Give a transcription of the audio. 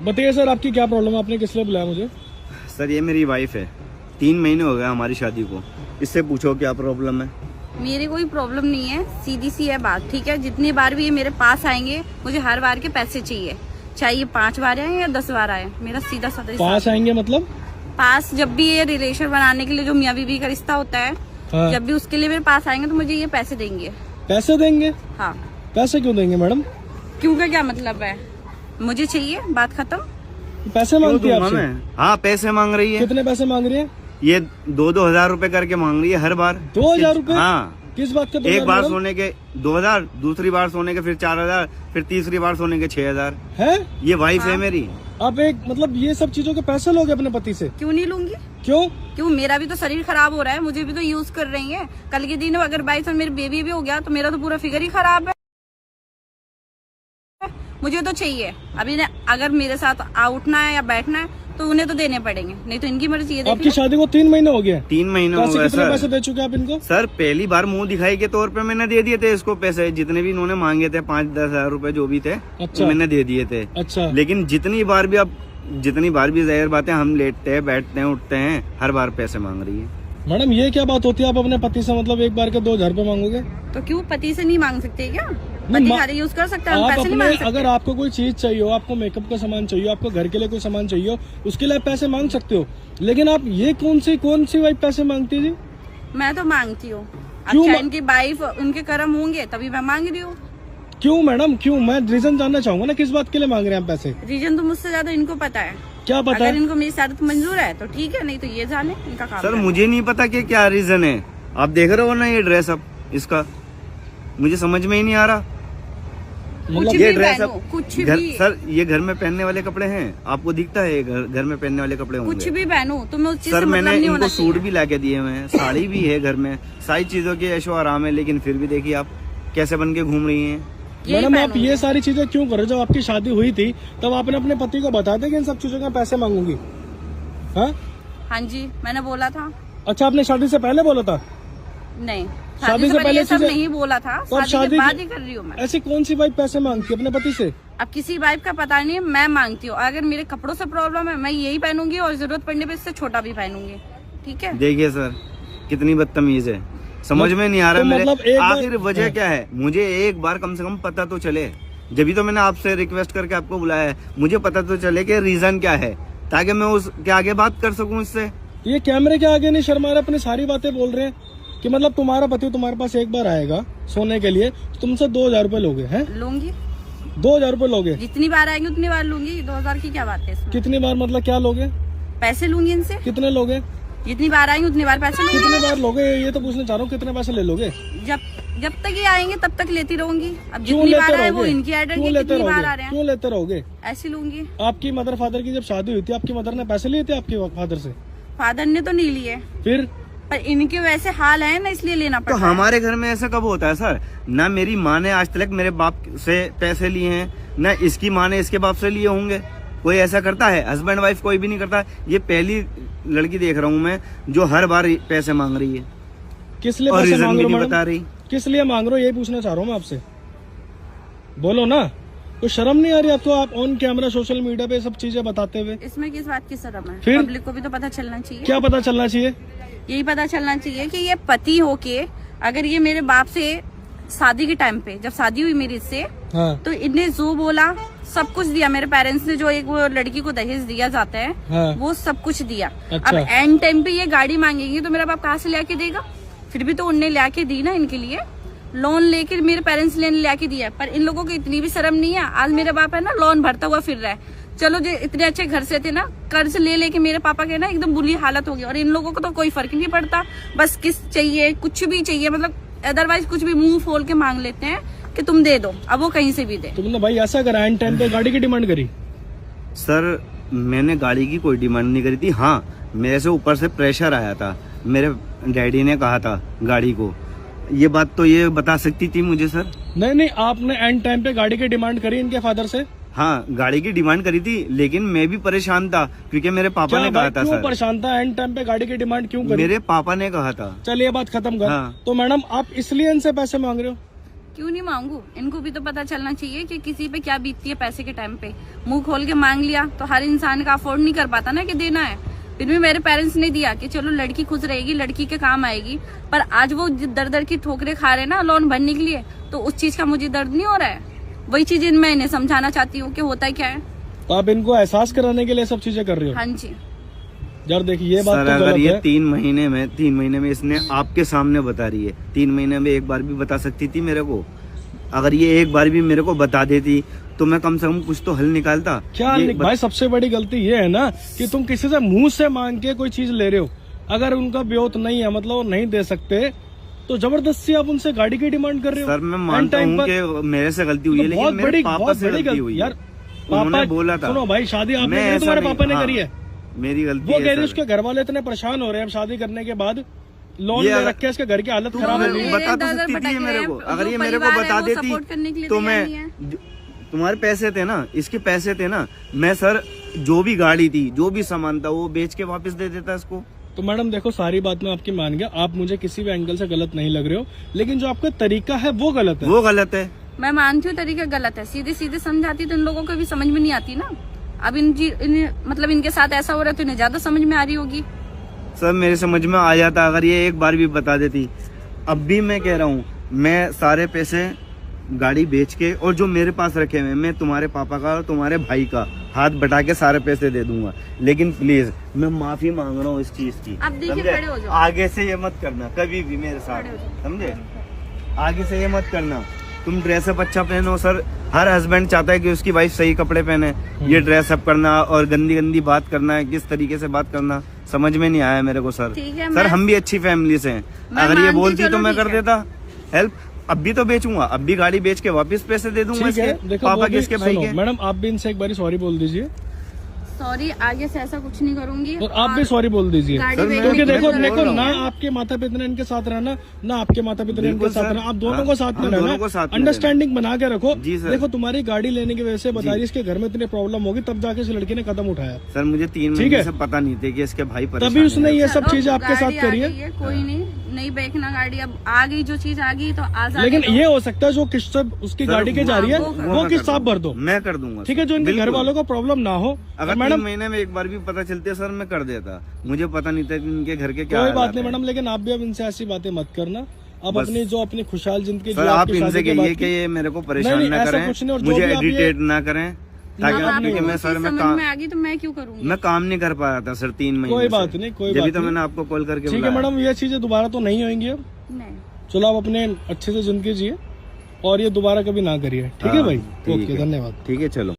बताइए सर, आपकी क्या प्रॉब्लम है? आपने किस लिए बुलाया मुझे? सर ये मेरी वाइफ है, 3 महीने हो गए हमारी शादी को। इससे पूछो क्या प्रॉब्लम है। मेरी कोई प्रॉब्लम नहीं है, सीधी सी है बात, ठीक है। जितनी बार भी ये मेरे पास आएंगे मुझे हर बार के पैसे चाहिए, चाहे 5 बार आए या 10 बार आए। मेरा सीधा साधा पास आएंगे मतलब? पास जब भी ये रिलेशन बनाने के लिए जो मियाँ बीवी का रिश्ता होता है, हाँ। जब भी उसके लिए मेरे पास आएंगे तो मुझे ये पैसे देंगे। पैसे देंगे? हाँ। पैसे क्यों देंगे मैडम? क्यों का क्या मतलब है? मुझे चाहिए, बात खत्म। पैसे मांगती है आपसे? हाँ पैसे मांग रही है। कितने पैसे मांग रही है? ये 2-2 हजार रुपए करके मांग रही है हर बार। 2,000 रुपए? हाँ। किस बात का 2,000? एक बार सोने के 2,000, दूसरी बार सोने के फिर 4,000, फिर तीसरी बार सोने के 6,000 है। ये वाइफ है हाँ। मेरी। आप एक मतलब ये सब चीजों के पैसे लोगे अपने पति से? क्यों नहीं लूंगी? क्यों? मेरा भी तो शरीर खराब हो रहा है, मुझे भी तो यूज कर रही है। कल के दिन अगर बाई चांस मेरी बेबी भी हो गया तो मेरा तो पूरा फिगर ही खराब है। मुझे तो चाहिए। अभी अगर मेरे साथ उठना है या बैठना है तो उन्हें तो देने पड़ेंगे, नहीं तो इनकी मर्जी है। आपकी शादी को 3 महीने हो गए? 3 महीने हो गए कितने सर। पैसे दे चुके आप इनको? सर पहली बार मुंह दिखाई के तौर पे मैंने दे दिए थे इसको पैसे, जितने भी इन्होंने मांगे थे 5-10 हजार रुपए जो भी थे। अच्छा। मैंने दे दिए थे। अच्छा। लेकिन जितनी बार भी जाहिर बात है हम लेटते हैं, बैठते हैं, उठते हैं, हर बार पैसे मांग रही है। मैडम ये क्या बात होती है? आप अपने पति से मतलब एक बार के 2,000 रुपए मांगोगे? तो क्यों पति से नहीं मांग सकते क्या? पति खाली यूज कर सकता है, हम आप पैसे नहीं अपने मांग सकते। अगर आपको कोई चीज चाहिए हो, आपको मेकअप का सामान चाहिए, आपको घर के लिए कोई सामान चाहिए हो, उसके लिए आप पैसे मांग सकते हो। लेकिन आप ये कौन सी वाइफ पैसे मांगती है जी? मैं तो मांगती हूँ। क्यों अच्छा इनकी वाइफ उनके कर्म होंगे तभी मैं मांग रही हूँ। क्यों मैडम, क्यों? मैं रीजन जानना चाहूंगा ना, किस बात के लिए मांग रहे हैं आप पैसे? रीजन तो मुझसे ज्यादा इनको पता है। क्या पता अगर है? इनको मेरी शादी मंजूर है तो ठीक है, नहीं तो ये जाने इनका काम। सर मुझे नहीं पता कि क्या रीजन है। आप देख रहे हो ना ये ड्रेस अप इसका, मुझे समझ में ही नहीं आ रहा। कुछ ये भी ड्रेस पहनो, अप कुछ घर, भी सर ये घर में पहनने वाले कपड़े हैं? आपको दिखता है ये घर में पहनने वाले कपड़े होंगे? कुछ भी पहनो, तुम्हें उस चीज सर से मतलब मैंने नहीं होना इनको सूट चाहिए। भी लाके दिए हुए हैं, साड़ी भी है घर में, सारी चीजों की ऐशो आराम है, लेकिन फिर भी देखिए आप कैसे बन के घूम रही हैं। यही मैडम आप पहनूंगी। ये सारी चीजें क्यों कर रहे हो? जब आपकी शादी हुई थी तब आपने अपने पति को बता दिया कि इन सब चीजों का पैसे मांगूंगी? हाँ हाँ जी, मैंने बोला था। अच्छा, आपने शादी से पहले बोला था? नहीं, शादी से पहले ये सब चीजें- नहीं बोला था। तो अब शादी के बाद ही कर रही हूँ मैं। ऐसी कौन सी वाइफ पैसे मांगती है अपने पति से? अब किसी वाइफ का पता नहीं है, मैं मांगती हूँ। अगर मेरे कपड़ों से प्रॉब्लम है मैं यही पहनूंगी और जरूरत पड़ने पे इससे छोटा भी पहनूंगी, ठीक है। देखिए सर कितनी बदतमीज है, समझ में नहीं आ रहा तो मेरे। मतलब एक बार- आखिर वजह क्या है? मुझे एक बार कम से कम पता तो चले, जब तो मैंने आपसे रिक्वेस्ट करके आपको बुलाया है। मुझे पता तो चले कि रीजन क्या है, ताकि मैं उसके आगे बात कर सकूं इससे। ये कैमरे के आगे नहीं शर्मा रहे, अपनी सारी बातें बोल रहे हैं कि मतलब तुम्हारा पति तुम्हारे पास एक बार आएगा सोने के लिए, तुमसे 2,000 रुपए लोगे? हैं? लूंगी, 2,000 रुपए लोगे? जितनी बार आएंगे उतनी बार लूंगी। 2,000 की क्या बात है इसमें? कितनी बार मतलब क्या लोगे? पैसे लूंगी इनसे, कितने लोगे? जितनी बार आएंगे उतनी बार पैसे लूंगी। कितने बार लोगे ये तो पूछना चाह रहा हूँ, कितने पैसे ले लोगे? जब तक ये आएंगे तब तक लेती रहूंगी। अब क्यों जितनी लेते बार आए वो रहोगे? इनकी एडर क्यों की, लेते कितनी बार आ रहोगे? रहे हैं क्यों लेते रहोगे? ऐसी लूंगी। आपकी मदर फादर की जब शादी हुई थी, आपकी मदर ने पैसे लिए थे आपके फादर से? फादर ने तो नहीं लिए, फिर? पर इनके वैसे हाल है ना, इसलिए लेना तो पड़ता है। हमारे घर में ऐसा कब होता है सर? ना मेरी माँ ने आज तक मेरे बाप से पैसे लिए हैं, ना इसकी माँ ने इसके बाप से लिए होंगे। कोई ऐसा करता है? हस्बैंड वाइफ कोई भी नहीं करता। ये पहली लड़की देख रहा हूँ मैं जो हर बार पैसे मांग रही है किस लिए और पैसे रीजन मांग भी रहे हो नहीं मैडम? बता रही। किस लिए मांग रहे हो यही पूछना चाह रहा हूँ मैं आपसे। बोलो ना, कोई शर्म नहीं आ रही आपको? आप ऑन कैमरा सोशल मीडिया पे सब चीजें बताते हुए इसमें किस बात की शर्म है? फिर? पब्लिक को भी तो पता चलना चाहिए। क्या पता चलना चाहिए? यही पता चलना चाहिए कि ये पति होके अगर ये मेरे बाप से शादी के टाइम पे, जब शादी हुई मेरी इससे, हाँ। तो इनने जो बोला सब कुछ दिया। मेरे पेरेंट्स ने जो एक वो लड़की को दहेज दिया जाता है, हाँ। वो सब कुछ दिया। अच्छा। अब एंड टाइम पे ये गाड़ी मांगेंगी तो मेरा बाप कहाँ से लाके देगा? फिर भी तो उनने लाके दी ना इनके लिए। लोन लेके मेरे पेरेंट्स ने लाके दिया, पर इन लोगों को इतनी भी शर्म नहीं है। आज मेरा बाप है ना लोन भरता हुआ फिर रहा है। चलो जो इतने अच्छे घर से थे ना, कर्ज ले लेके मेरे पापा के ना एकदम बुरी हालत हो गई, और इन लोगों को तो कोई फर्क नहीं पड़ता। बस किस चाहिए, कुछ भी चाहिए, मतलब अदरवाइज कुछ भी मुंह खोल के मांग लेते हैं कि तुम दे दो, अब वो कहीं से भी दे। तुमने भाई ऐसा करा, एंड टाइम पे गाड़ी की डिमांड करी? सर मैंने गाड़ी की कोई डिमांड नहीं करी थी। हाँ मेरे से ऊपर से प्रेशर आया था, मेरे डैडी ने कहा था गाड़ी को। ये बात तो ये बता सकती थी मुझे सर। नहीं, आपने एंड टाइम पे गाड़ी की डिमांड करी इनके फादर से? हाँ गाड़ी की डिमांड करी थी, लेकिन मैं भी परेशान था क्योंकि मेरे पापा ने कहा था। क्यों सर परेशान था? एंड टाइम पे गाड़ी की डिमांड क्यों करी? मेरे पापा ने कहा था। चलिए बात खत्म कर। हाँ। तो मैडम आप इसलिए इनसे पैसे मांग रहे हो? क्यों नहीं मांगू? इनको भी तो पता चलना चाहिए कि किसी पे क्या बीतती है पैसे के टाइम पे। मुंह खोल के मांग लिया तो हर इंसान का अफोर्ड नहीं कर पाता ना कि देना है। फिर भी मेरे पेरेंट्स ने दिया कि चलो लड़की खुश रहेगी, लड़की के काम आएगी। पर आज वो दर दर की ठोकरें खा रहे हैं ना लोन भरने के लिए, तो उस चीज का मुझे दर्द नहीं हो रहा है। वही चीज मैं इन्हें समझाना चाहती हूँ कि होता क्या है। तो आप इनको एहसास कराने के लिए सब चीजें कर रही हो? हाँ जी यार देखिए ये बात सर तो अगर गलत ये है। 3 महीने में इसने आपके सामने बता रही है, 3 महीने में एक बार भी बता सकती थी मेरे को। अगर ये एक बार भी मेरे को बता देती तो मैं कम से कम कुछ तो हल निकालता। क्या भाई सबसे बड़ी गलती ये है ना कि तुम किसी से मुंह से मांग के कोई चीज ले रहे हो। अगर उनका ब्योत नहीं है, मतलब वो नहीं दे सकते, तो जबरदस्ती आप उनसे गाड़ी की डिमांड कर रहे हो। सर मैं मानता हूँ कि मेरे से गलती हुई है, लेकिन मेरे पापा से गलती हुई है। यार उन्होंने बोला था। सुनो भाई, शादी आपने मैं करी, ऐसा तुम्हारे नहीं- पापा ने हाँ, करी है। मेरी गलती वो है कह रही सर। उसके घर वाले इतने परेशान हो रहे हैं अब शादी करने के बाद, लोन ये ले अगर- रखे इसके घर की हालत तो खराब हो मैं गई है। बता तो दर-दर सकती भटक थी रहे मेरे हैं। को। जो अगर ये मेरे को परिवार है, बता वो देती सपोर्ट करने के लिए तो तैयार मैं नहीं है। तुम्हारे पैसे थे ना, इसके पैसे थे ना, मैं सर जो भी गाड़ी थी, जो भी सामान था, वो बेच के वापस दे देता इसको। तो मैडम देखो, सारी बात मैं आपकी मान गया, आप मुझे किसी भी एंगल से गलत नहीं लग रहे हो, लेकिन जो आपका तरीका है वो गलत है। वो गलत है। मैं मानती हूँ तरीका गलत है, सीधे सीधे समझाती तो इन लोगों को भी समझ में नहीं आती ना। अब मतलब इनके साथ ऐसा हो रहा है तो इन्हें ज्यादा समझ में आ रही होगी। सर मेरे समझ में आ जाता अगर ये एक बार भी बता देती। अब भी मैं कह रहा हूँ, मैं सारे पैसे गाड़ी बेच के और जो मेरे पास रखे हुए, मैं तुम्हारे पापा का और तुम्हारे भाई का हाथ बटा के सारे पैसे दे दूंगा। लेकिन प्लीज मैं माफी मांग रहा हूँ इस चीज की। अब देखिए, समझे? खड़े हो जाओ। आगे से ये मत करना कभी भी मेरे साथ, खड़े हो जाओ। समझे? आगे से ये मत करना। तुम ड्रेसअप अच्छा पहनो सर, हर हस्बैंड चाहता है कि उसकी वाइफ सही कपड़े पहने। ये ड्रेसअप करना और गंदी गंदी बात करना है, किस तरीके से बात करना, समझ में नहीं आया मेरे को सर। ठीक है, सर मैं- हम भी अच्छी फैमिली से हैं। मैं अगर ये मानती, बोलती तो चलो मैं ठीक कर है। देता हेल्प। अब भी तो बेचूंगा, अब भी गाड़ी बेच के वापस पैसे दे दूंगा ठीक है, इसके देखो पापा वो के, भी इसके भाई सुनो, के। मैडम आप भी इनसे एक बार सॉरी बोल दीजिए सॉरी, आगे से ऐसा कुछ नहीं करूंगी। और आप भी सॉरी बोल दीजिए। गाड़ी सर, बेचने क्योंकि की देखो जरूरत देखो नहीं ना है। आपके माता पिता ने इनके साथ रहना, ना आपके माता पिता ने इनके बिल्कुल साथ सर। रहना, आप दोनों हाँ, को साथ में हाँ, रहना, दोनों को साथ में अंडरस्टैंडिंग बना के रखो। जी सर। देखो तुम्हारी गाड़ी लेने की वजह से बता रही इसके घर में इतनी प्रॉब्लम होगी, तब जाके इस लड़की ने कदम उठाया। सर मुझे 3 ठीक महीने है। से पता नहीं थे कि इसके भाई परेशान तभी उसने हैं। ये सब चलो, चीजें आपके साथ गाड़ी आ करी गई है। कोई नहीं बेचना गाड़ी। अब आ गई जो चीज आ गई तो आजादी लेकिन दो। ये हो सकता है जो किस्त उसकी सर, गाड़ी के जा रही है वो वो मैं किस्त कर आप भर दो। मैं कर दूंगा ठीक है, जो इनके घर बिल्कुल। वालों को प्रॉब्लम ना हो। अगर 3 मैडम महीने में एक बार भी पता चलते सर मैं कर देता। मुझे पता नहीं था कि इनके घर के क्या कोई हालात बात नहीं हैं। मैडम, लेकिन आप भी अब इनसे ऐसी बातें मत करना। अब बस। अपनी जो अपनी खुशहाल जिंदगी सर जो आप आपकी इनसे शादी के कहिए बाद कि की- ये मेरे को परेशान नहीं, ना ऐसा करें, कुछ नहीं, और जो मुझे भी आप ये- एडिटेट ना करें, ताकि अब आपको क्योंकि मैं वो सर चीज मैं समझ काम में आ गई तो मैं क्यों करूंगी। मैं काम नहीं कर पा रहा था सर 3 महीने कोई से। बात नहीं, कोई जब बात भी तो नहीं। मैंने आपको कॉल करके ठीक है बुलाया। मैडम, ये चीजें दोबारा तो नहीं होंगी अब। नहीं। चलो आप अपने अच्छे से जिंदगी जिए और ये दोबारा कभी ना करिए। ठीक है हाँ, भाई, ठीक ओके, है। धन्यवाद। ठीक है चलो।